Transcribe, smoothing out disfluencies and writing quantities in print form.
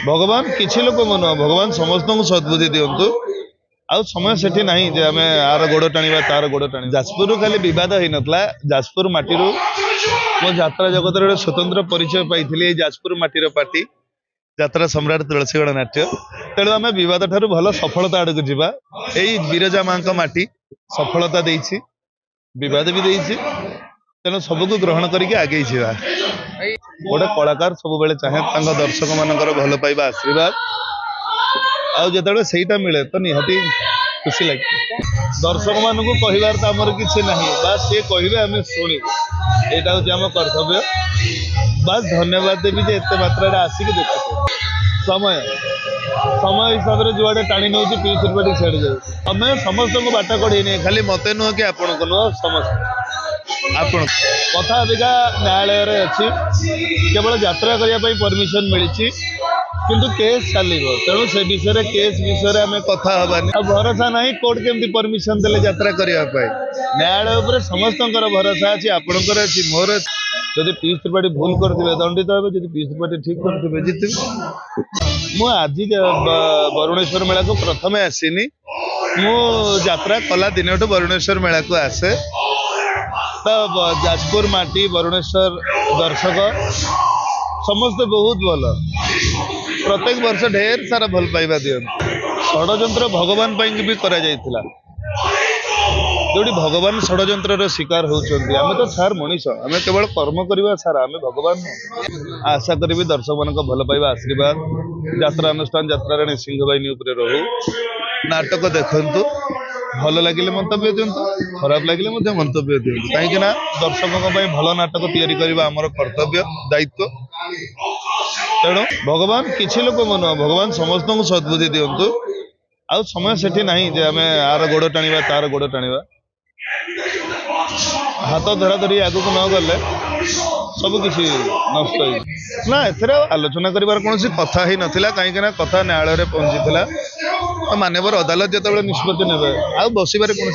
भगवान किसी लोक नुह भगवान समस्त को सद्बुद्धि दिंतु आउ समय सेठी नहीं जे आमे आर गोड़ टाणीबा तार गोड़ टाणी जाजपुर खाली विवाद हो नथला जाजपुर माटी मो यात्रा जगत रे स्वतंत्र परिचय पाई जाजपुर माटीर पार्टी यात्रा सम्राट तुलसीगढ़ नाट्य तेणु आम बद ठार भल सफलता आड़ को जीवा यही विरजा माँ माटी सफलता देछि बद भी देछि तेणु सबको ग्रहण करके आगे जा गोटे कलाकार सब बेले चाहे दर्शक मानकर भल पाइबा आशीर्वाद आउ जो सहीटा मिले तो निहाती खुशी लगे दर्शक मान को कहबार तो आमर किसी ना बास सी कहे आम शुणु यहाँ हूँ आम कर्तव्य बास धन्यवाद देवी जे एत मात्रा आसिक देख समय समय हिसाब से जुआडे टाणी नौ पीस रुपये छेड़ जाए समय समस्त को बाट कड़े नहीं खाली मत नुह कि आपण को नुह समस्त आपण कथा अबिका न्यायालय अच्छी केवल यात्रा करने परमिशन मिली किंतु केस चलो तेणु से विषय केस विषय आम कथा हबानी भरोसा ना कोर्ट केमती परमिशन देले यात्रा करने न्यायालय उपर समस्त भरोसा अच्छी आपणकर अच्छी मोर जदि पीस त्रिपाठी भूल करते दंडित हे जब पीस त्रिपाठी ठीक करते जितबे मु आज वरुणेश्वर मेला को प्रथम आसीनी मु यात्रा कला दिन वरुणेश्वर मेला को आसे तो जाजपुर माटी वरुणेश्वर दर्शक समस्त बहुत भल प्रत्येक वर्ष ढेर सारा भल पाइबा दियंत षड्यंत्र भगवान भी करा जाइथिला जोड़ी भगवान षड्यंत्र शिकार होती आम तो सार मनीष आम केवल कर्म करवा सारा आम भगवान आशा करी दर्शक मान भल पाइबा आशीर्वाद यात्रा अनुष्ठान यात्रा राणी सिंह बाहिनी उपरे रहू नाटक देखु भल लगे मंतव्य दिंतु खराब लगे मंतव्य दिंतु कहीं दर्शकों भल नाटक या आमर कर्तव्य दायित्व तेणु भगवान किसी लोक नुह भगवान समस्त को सद्बुद्धि दिंतु आउ समय सेठी नहीं जे आमे आर गोड़ टाणीबा तार गोड़ टाणीबा हाथ धरा धरी आग को न गले सब किसी नष्ट ना एथरे आलोचना करिवार कोनोसी कथा ही नथिला कहीं कथा न्यायालय पहुंची मान्यवर अदालत जो निष्पत्ति ने बसिबार कौन